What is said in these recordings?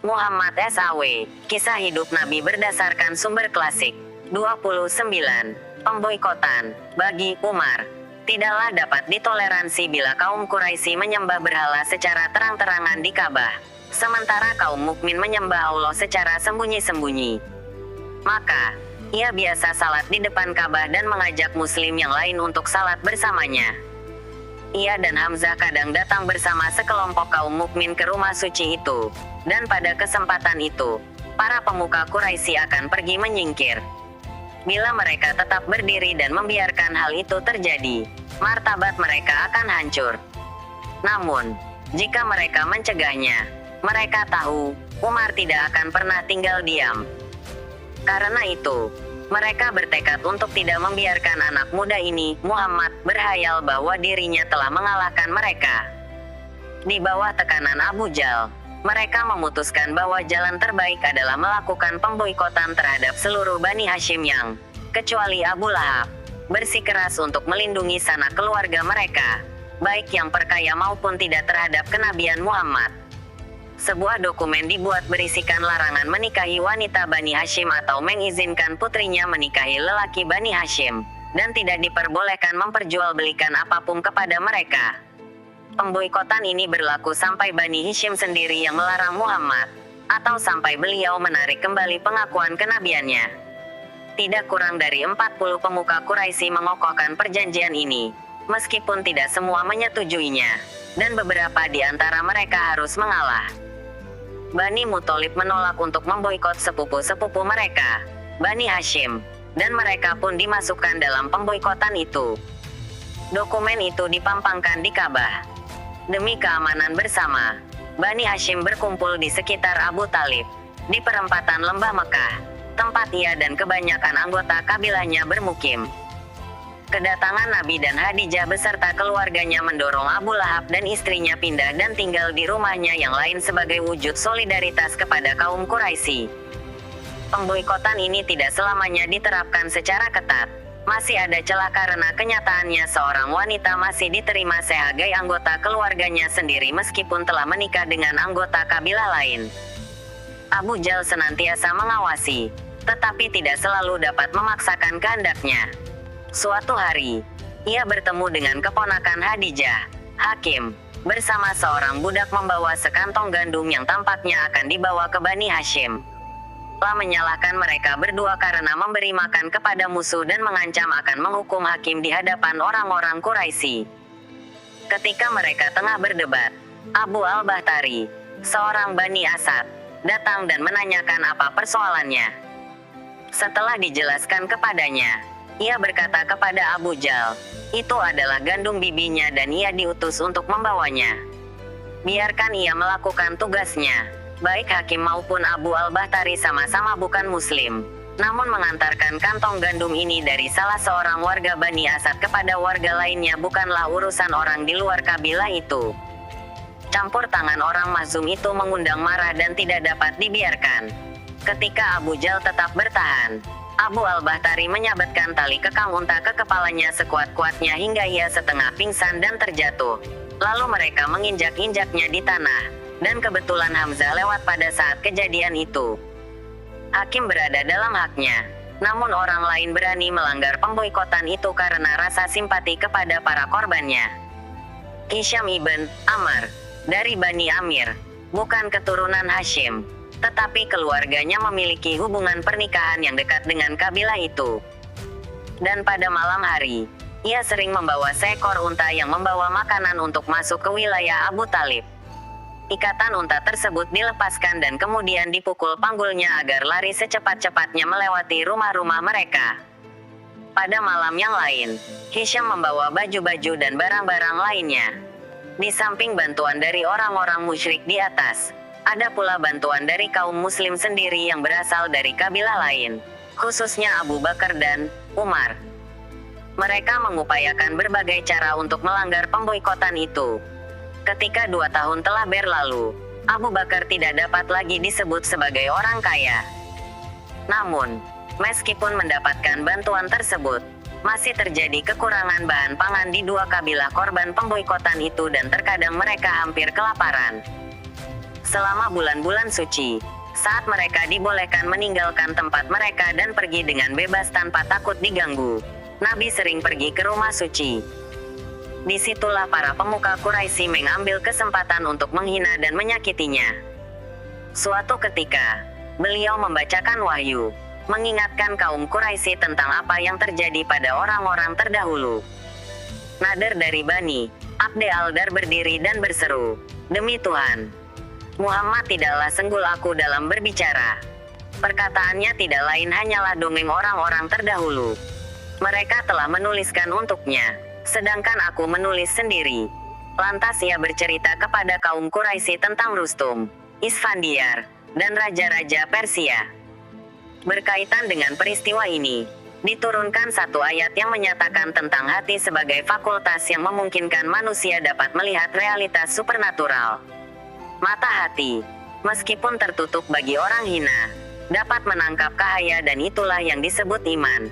Muhammad SAW, kisah hidup Nabi berdasarkan sumber klasik. 29. Pemboikotan. Bagi Umar, tidaklah dapat ditoleransi bila kaum Quraisy menyembah berhala secara terang-terangan di Ka'bah, sementara kaum mukmin menyembah Allah secara sembunyi-sembunyi. Maka, ia biasa salat di depan Ka'bah dan mengajak muslim yang lain untuk salat bersamanya. Ia dan Hamzah kadang datang bersama sekelompok kaum mukmin ke rumah suci itu, dan pada kesempatan itu, para pemuka Quraisy akan pergi menyingkir. Bila mereka tetap berdiri dan membiarkan hal itu terjadi, martabat mereka akan hancur. Namun, jika mereka mencegahnya, mereka tahu, Umar tidak akan pernah tinggal diam. Karena itu, mereka bertekad untuk tidak membiarkan anak muda ini, Muhammad, berhayal bahwa dirinya telah mengalahkan mereka. Di bawah tekanan Abu Jal, mereka memutuskan bahwa jalan terbaik adalah melakukan pemboikotan terhadap seluruh Bani Hashim yang, kecuali Abu Lahab, bersikeras untuk melindungi sanak keluarga mereka, baik yang perkaya maupun tidak terhadap kenabian Muhammad. Sebuah dokumen dibuat berisikan larangan menikahi wanita Bani Hashim atau mengizinkan putrinya menikahi lelaki Bani Hashim, dan tidak diperbolehkan memperjualbelikan apapun kepada mereka. Pemboikotan ini berlaku sampai Bani Hashim sendiri yang melarang Muhammad, atau sampai beliau menarik kembali pengakuan kenabiannya. Tidak kurang dari 40 pemuka Quraisy mengokohkan perjanjian ini, meskipun tidak semua menyetujuinya, dan beberapa di antara mereka harus mengalah. Bani Muthalib menolak untuk memboikot sepupu-sepupu mereka, Bani Hashim, dan mereka pun dimasukkan dalam pemboikotan itu. Dokumen itu dipampangkan di Ka'bah. Demi keamanan bersama, Bani Hashim berkumpul di sekitar Abu Talib, di perempatan Lembah Mekah, tempat ia dan kebanyakan anggota kabilahnya bermukim. Kedatangan Nabi dan Khadijah beserta keluarganya mendorong Abu Lahab dan istrinya pindah dan tinggal di rumahnya yang lain sebagai wujud solidaritas kepada kaum Quraisy. Pemboikotan ini tidak selamanya diterapkan secara ketat. Masih ada celah karena kenyataannya seorang wanita masih diterima sebagai anggota keluarganya sendiri meskipun telah menikah dengan anggota kabilah lain. Abu Jal senantiasa mengawasi, tetapi tidak selalu dapat memaksakan kehendaknya. Suatu hari, ia bertemu dengan keponakan Khadijah, Hakim, bersama seorang budak membawa sekantong gandum yang tampaknya akan dibawa ke Bani Hashim. Telah menyalahkan mereka berdua karena memberi makan kepada musuh dan mengancam akan menghukum Hakim di hadapan orang-orang Quraisy. Ketika mereka tengah berdebat, Abu al-Bahtari, seorang Bani Asad, datang dan menanyakan apa persoalannya. Setelah dijelaskan kepadanya, ia berkata kepada Abu Jal, itu adalah gandum bibinya dan ia diutus untuk membawanya. Biarkan ia melakukan tugasnya. Baik Hakim maupun Abu al-Bahtari sama-sama bukan muslim, namun mengantarkan kantong gandum ini dari salah seorang warga Bani Asad kepada warga lainnya bukanlah urusan orang di luar kabilah itu. Campur tangan orang Makhzum itu mengundang marah dan tidak dapat dibiarkan. Ketika Abu Jal tetap bertahan, Abu al-Bahtari menyabetkan tali kekang unta ke kepalanya sekuat-kuatnya hingga ia setengah pingsan dan terjatuh. Lalu mereka menginjak-injaknya di tanah, dan kebetulan Hamzah lewat pada saat kejadian itu. Hakim berada dalam haknya, namun orang lain berani melanggar pemboikotan itu karena rasa simpati kepada para korbannya. Hisham ibn Amr, dari Bani Amir, bukan keturunan Hashim, tetapi keluarganya memiliki hubungan pernikahan yang dekat dengan kabilah itu. Dan pada malam hari, ia sering membawa seekor unta yang membawa makanan untuk masuk ke wilayah Abu Talib. Ikatan unta tersebut dilepaskan dan kemudian dipukul panggulnya agar lari secepat-cepatnya melewati rumah-rumah mereka. Pada malam yang lain, Hisham membawa baju-baju dan barang-barang lainnya. Di samping bantuan dari orang-orang musyrik di atas, ada pula bantuan dari kaum muslim sendiri yang berasal dari kabilah lain, khususnya Abu Bakar dan Umar. Mereka mengupayakan berbagai cara untuk melanggar pemboikotan itu. Ketika 2 tahun telah berlalu, Abu Bakar tidak dapat lagi disebut sebagai orang kaya. Namun, meskipun mendapatkan bantuan tersebut, masih terjadi kekurangan bahan pangan di dua kabilah korban pemboikotan itu dan terkadang mereka hampir kelaparan. selama bulan-bulan suci. Saat mereka dibolehkan meninggalkan tempat mereka dan pergi dengan bebas tanpa takut diganggu, Nabi sering pergi ke rumah suci. Disitulah para pemuka Quraisy mengambil kesempatan untuk menghina dan menyakitinya. Suatu ketika, beliau membacakan wahyu, mengingatkan kaum Quraisy tentang apa yang terjadi pada orang-orang terdahulu. Nadir dari Bani Abde Aldar berdiri dan berseru, "Demi Tuhan, Muhammad tidaklah senggul aku dalam berbicara." Perkataannya tidak lain hanyalah dongeng orang-orang terdahulu. Mereka telah menuliskan untuknya, sedangkan aku menulis sendiri. Lantas ia bercerita kepada kaum Quraisy tentang Rustum, Isfandiar, dan raja-raja Persia. Berkaitan dengan peristiwa ini, diturunkan satu ayat yang menyatakan tentang hati sebagai fakultas yang memungkinkan manusia dapat melihat realitas supernatural. Mata hati, meskipun tertutup bagi orang hina, dapat menangkap cahaya dan itulah yang disebut iman.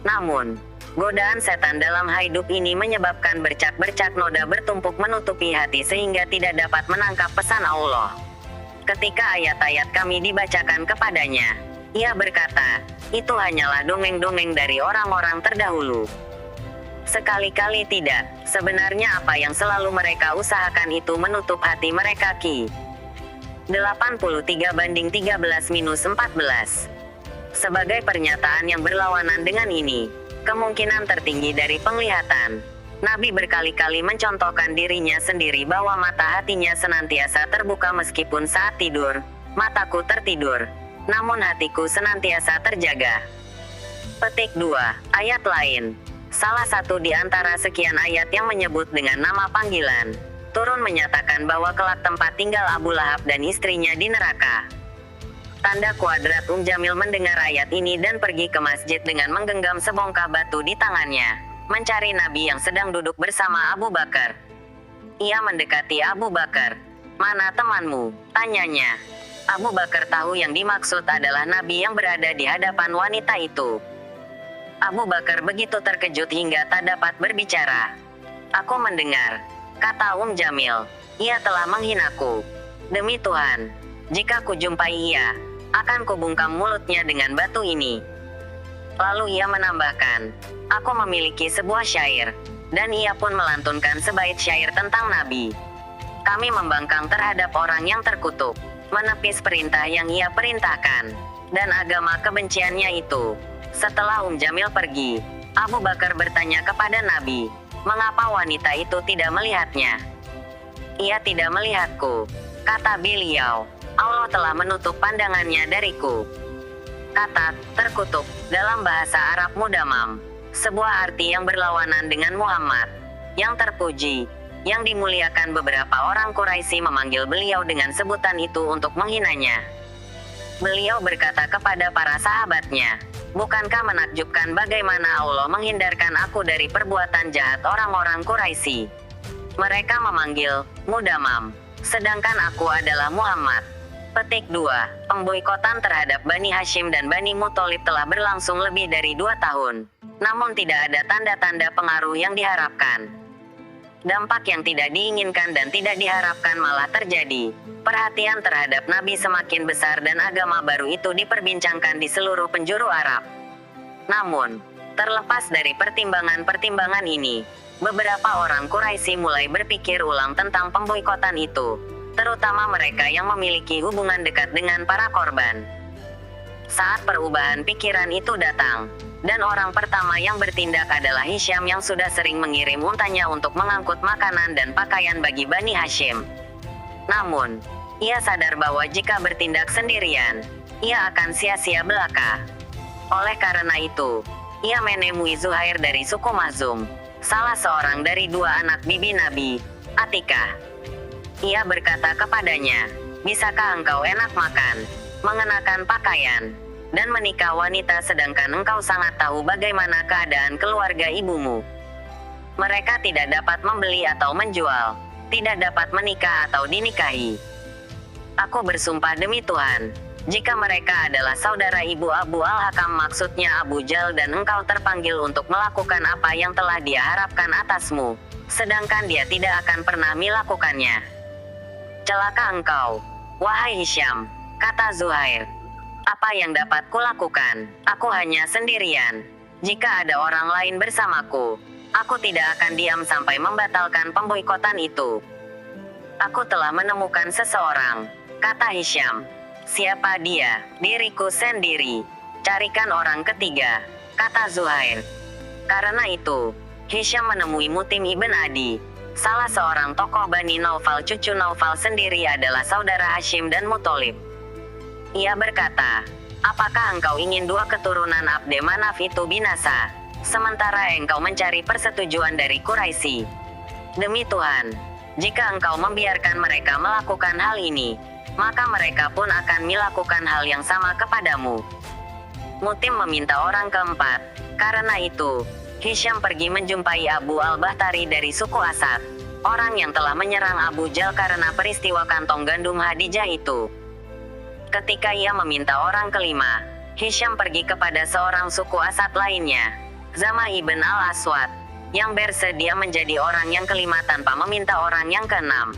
Namun, godaan setan dalam hidup ini menyebabkan bercak-bercak noda bertumpuk menutupi hati sehingga tidak dapat menangkap pesan Allah. Ketika ayat-ayat kami dibacakan kepadanya, ia berkata, "Itu hanyalah dongeng-dongeng dari orang-orang terdahulu." Sekali-kali tidak, sebenarnya apa yang selalu mereka usahakan itu menutup hati mereka. Ki 83:13-14. Sebagai pernyataan yang berlawanan dengan ini, kemungkinan tertinggi dari penglihatan, Nabi berkali-kali mencontohkan dirinya sendiri bahwa mata hatinya senantiasa terbuka meskipun saat tidur. "Mataku tertidur, namun hatiku senantiasa terjaga." Petik 2, ayat lain. Salah satu di antara sekian ayat yang menyebut dengan nama panggilan, turun menyatakan bahwa kelak tempat tinggal Abu Lahab dan istrinya di neraka. Tanda kuadrat Jamil mendengar ayat ini dan pergi ke masjid dengan menggenggam sebongkah batu di tangannya, mencari Nabi yang sedang duduk bersama Abu Bakar. Ia mendekati Abu Bakar. "Mana temanmu?" tanyanya. Abu Bakar tahu yang dimaksud adalah Nabi yang berada di hadapan wanita itu. Abu Bakar begitu terkejut hingga tak dapat berbicara. "Aku mendengar," kata Jamil. "Ia telah menghinaku. Demi Tuhan, jika kujumpai ia, akan kubungkam mulutnya dengan batu ini." Lalu ia menambahkan, "Aku memiliki sebuah syair," dan ia pun melantunkan sebait syair tentang Nabi. "Kami membangkang terhadap orang yang terkutuk, menepis perintah yang ia perintahkan, dan agama kebenciannya itu." Setelah Jamil pergi, Abu Bakar bertanya kepada Nabi, "Mengapa wanita itu tidak melihatnya?" "Ia tidak melihatku," kata beliau. "Allah telah menutup pandangannya dariku." Kata "terkutuk" dalam bahasa Arab mudamam, sebuah arti yang berlawanan dengan Muhammad, yang terpuji, yang dimuliakan. Beberapa orang Quraisy memanggil beliau dengan sebutan itu untuk menghinanya. Beliau berkata kepada para sahabatnya, "Bukankah menakjubkan bagaimana Allah menghindarkan aku dari perbuatan jahat orang-orang Quraisy? Mereka memanggil Mudamam, sedangkan aku adalah Muhammad." Petik 2, pemboikotan terhadap Bani Hashim dan Bani Muthalib telah berlangsung lebih dari 2 tahun. Namun tidak ada tanda-tanda pengaruh yang diharapkan. Dampak yang tidak diinginkan dan tidak diharapkan malah terjadi. Perhatian terhadap Nabi semakin besar dan agama baru itu diperbincangkan di seluruh penjuru Arab. Namun, terlepas dari pertimbangan-pertimbangan ini, beberapa orang Quraisy mulai berpikir ulang tentang pemboikotan itu, terutama mereka yang memiliki hubungan dekat dengan para korban. Saat perubahan pikiran itu datang, dan orang pertama yang bertindak adalah Hisham yang sudah sering mengirim untanya untuk mengangkut makanan dan pakaian bagi Bani Hashim. Namun, ia sadar bahwa jika bertindak sendirian, ia akan sia-sia belaka. Oleh karena itu, ia menemui Zuhair dari suku Makhzum, salah seorang dari 2 anak bibi Nabi, Atikah. Ia berkata kepadanya, "Bisakah engkau enak makan, mengenakan pakaian, dan menikah wanita sedangkan engkau sangat tahu bagaimana keadaan keluarga ibumu? Mereka tidak dapat membeli atau menjual, tidak dapat menikah atau dinikahi. Aku bersumpah demi Tuhan, jika mereka adalah saudara ibu Abu Al-Hakam, maksudnya Abu Jal, dan engkau terpanggil untuk melakukan apa yang telah dia harapkan atasmu, sedangkan dia tidak akan pernah melakukannya. Celaka engkau, wahai Hisham, kata Zuhair. Apa yang dapat kulakukan? Aku hanya sendirian. Jika ada orang lain bersamaku, aku tidak akan diam sampai membatalkan pemboikotan itu. Aku telah menemukan seseorang, kata Hisham. Siapa dia? Diriku sendiri. Carikan orang ketiga, kata Zuhair. Karena itu, Hisham menemui Mutim ibn Adi. Salah seorang tokoh Bani Naufal. Cucu Naufal sendiri adalah saudara Hashim dan Muthalib. Ia berkata, apakah engkau ingin dua keturunan Abde Manaf itu binasa, sementara engkau mencari persetujuan dari Quraisy? Demi Tuhan, jika engkau membiarkan mereka melakukan hal ini, maka mereka pun akan melakukan hal yang sama kepadamu. Mutim meminta orang keempat. Karena itu, Hisham pergi menjumpai Abu al-Bahtari dari suku Asad, orang yang telah menyerang Abu Jal karena peristiwa kantong gandum Hadijah itu. Ketika ia meminta orang kelima, Hisham pergi kepada seorang suku Asad lainnya, Zama ibn al-Aswad, yang bersedia menjadi orang yang kelima tanpa meminta orang yang keenam.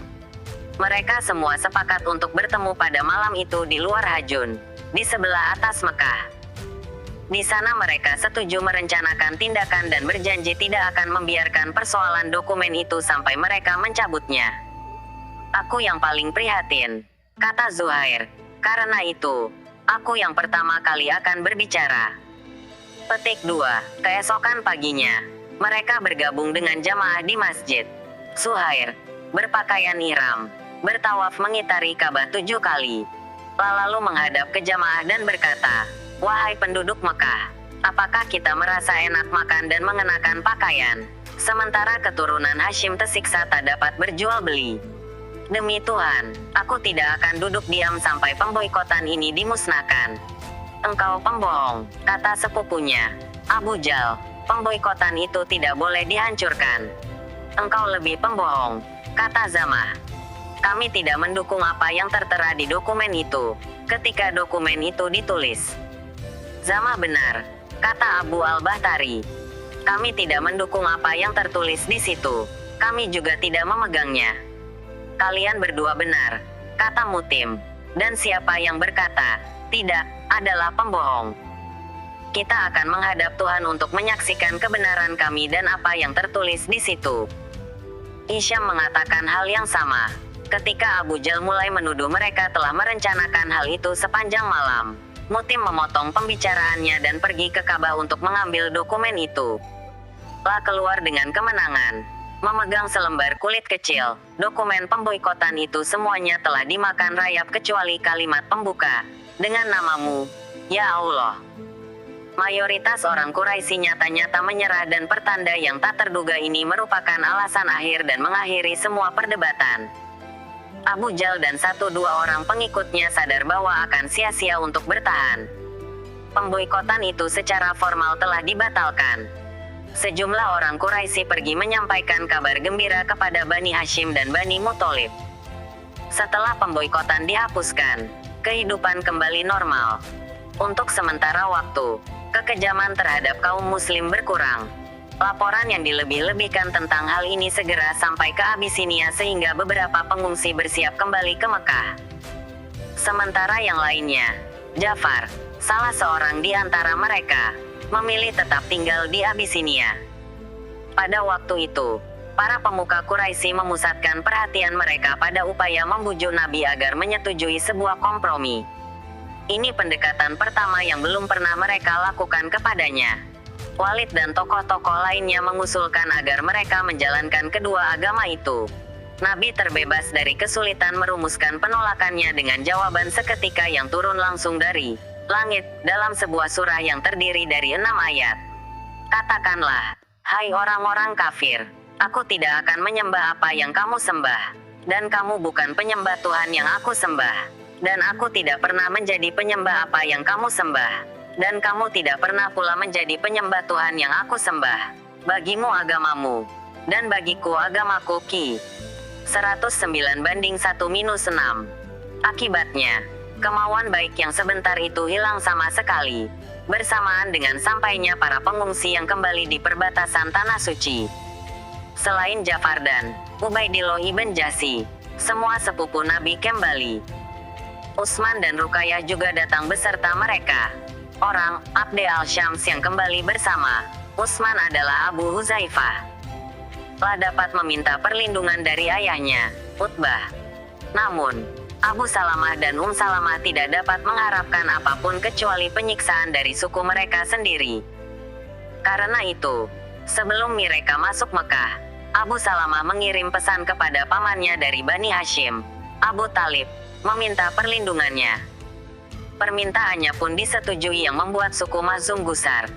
Mereka semua sepakat untuk bertemu pada malam itu di luar Hajun, di sebelah atas Mekah. Di sana mereka setuju merencanakan tindakan dan berjanji tidak akan membiarkan persoalan dokumen itu sampai mereka mencabutnya. Aku yang paling prihatin, kata Zuhair. Karena itu, aku yang pertama kali akan berbicara. Petik 2. Keesokan paginya, mereka bergabung dengan jamaah di masjid. Zuhair berpakaian ihram, bertawaf mengitari Ka'bah 7 kali. Lalu menghadap ke jamaah dan berkata, wahai penduduk Mekah, apakah kita merasa enak makan dan mengenakan pakaian, sementara keturunan Hashim tersiksa tak dapat berjual beli? Demi Tuhan, aku tidak akan duduk diam sampai pemboikotan ini dimusnahkan. Engkau pembohong, kata sepupunya, Abu Jal. Pemboikotan itu tidak boleh dihancurkan. Engkau lebih pembohong, kata Zamah. Kami tidak mendukung apa yang tertera di dokumen itu, ketika dokumen itu ditulis. Zamah benar, kata Abu al-Bahtari. Kami tidak mendukung apa yang tertulis di situ. Kami juga tidak memegangnya. Kalian berdua benar, kata Mutim. Dan siapa yang berkata tidak adalah pembohong. Kita akan menghadap Tuhan untuk menyaksikan kebenaran kami dan apa yang tertulis di situ. Hisham mengatakan hal yang sama. Ketika Abu Jal mulai menuduh mereka telah merencanakan hal itu sepanjang malam, Mutim memotong pembicaraannya dan pergi ke Ka'bah untuk mengambil dokumen itu. Telah keluar dengan kemenangan. Memegang selembar kulit kecil, dokumen pemboikotan itu semuanya telah dimakan rayap kecuali kalimat pembuka, dengan namamu, ya Allah. Mayoritas orang Quraisy nyata-nyata menyerah dan pertanda yang tak terduga ini merupakan alasan akhir dan mengakhiri semua perdebatan. Abu Jal dan 1-2 orang pengikutnya sadar bahwa akan sia-sia untuk bertahan. Pemboikotan itu secara formal telah dibatalkan. Sejumlah orang Quraisy pergi menyampaikan kabar gembira kepada Bani Hashim dan Bani Muthalib. Setelah pemboikotan dihapuskan, kehidupan kembali normal. Untuk sementara waktu, kekejaman terhadap kaum muslim berkurang. Laporan yang dilebih-lebihkan tentang hal ini segera sampai ke Abisinia sehingga beberapa pengungsi bersiap kembali ke Mekah. Sementara yang lainnya, Ja'far, salah seorang di antara mereka, memilih tetap tinggal di Abisinia. Pada waktu itu, para pemuka Quraisy memusatkan perhatian mereka pada upaya membujuk Nabi agar menyetujui sebuah kompromi. Ini pendekatan pertama yang belum pernah mereka lakukan kepadanya. Walid dan tokoh-tokoh lainnya mengusulkan agar mereka menjalankan kedua agama itu. Nabi terbebas dari kesulitan merumuskan penolakannya dengan jawaban seketika yang turun langsung dari langit, dalam sebuah surah yang terdiri dari 6 ayat. Katakanlah, hai orang-orang kafir, aku tidak akan menyembah apa yang kamu sembah, dan kamu bukan penyembah Tuhan yang aku sembah, dan aku tidak pernah menjadi penyembah apa yang kamu sembah, dan kamu tidak pernah pula menjadi penyembah Tuhan yang aku sembah. Bagimu agamamu, dan bagiku agamaku. Ki 109:1-6. Akibatnya, kemauan baik yang sebentar itu hilang sama sekali, bersamaan dengan sampainya para pengungsi yang kembali di perbatasan Tanah Suci. Selain Ja'far dan Ubaidillah ibn Jasi, semua sepupu Nabi kembali. Utsman dan Ruqayyah juga datang beserta mereka. Orang Abd al-Syams yang kembali bersama Utsman adalah Abu Huzaifah. Telah dapat meminta perlindungan dari ayahnya, Utbah. Namun, Abu Salamah dan Salamah tidak dapat mengharapkan apapun kecuali penyiksaan dari suku mereka sendiri. Karena itu, sebelum mereka masuk Mekah, Abu Salamah mengirim pesan kepada pamannya dari Bani Hashim, Abu Talib, meminta perlindungannya. Permintaannya pun disetujui yang membuat suku Makhzum gusar.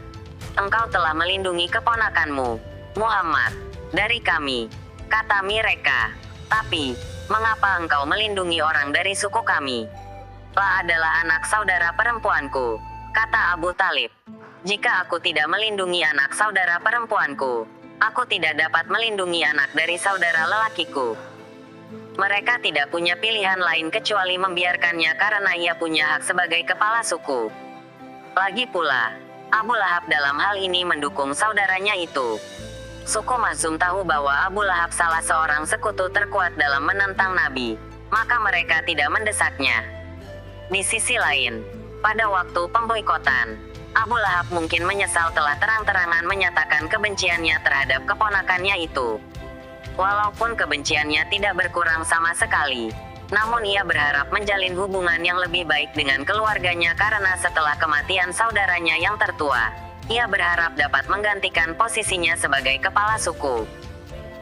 Engkau telah melindungi keponakanmu, Muhammad, dari kami, kata mereka. Tapi, mengapa engkau melindungi orang dari suku kami? Lah adalah anak saudara perempuanku, kata Abu Talib. Jika aku tidak melindungi anak saudara perempuanku, aku tidak dapat melindungi anak dari saudara lelakiku. Mereka tidak punya pilihan lain kecuali membiarkannya karena ia punya hak sebagai kepala suku. Lagi pula, Abu Lahab dalam hal ini mendukung saudaranya itu. Suku Makhzum tahu bahwa Abu Lahab salah seorang sekutu terkuat dalam menentang Nabi, maka mereka tidak mendesaknya. Di sisi lain, pada waktu pemboikotan, Abu Lahab mungkin menyesal telah terang-terangan menyatakan kebenciannya terhadap keponakannya itu. Walaupun kebenciannya tidak berkurang sama sekali, namun ia berharap menjalin hubungan yang lebih baik dengan keluarganya karena setelah kematian saudaranya yang tertua, ia berharap dapat menggantikan posisinya sebagai kepala suku.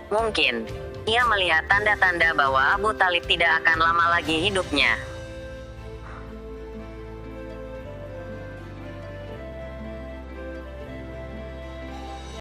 Mungkin, ia melihat tanda-tanda bahwa Abu Talib tidak akan lama lagi hidupnya.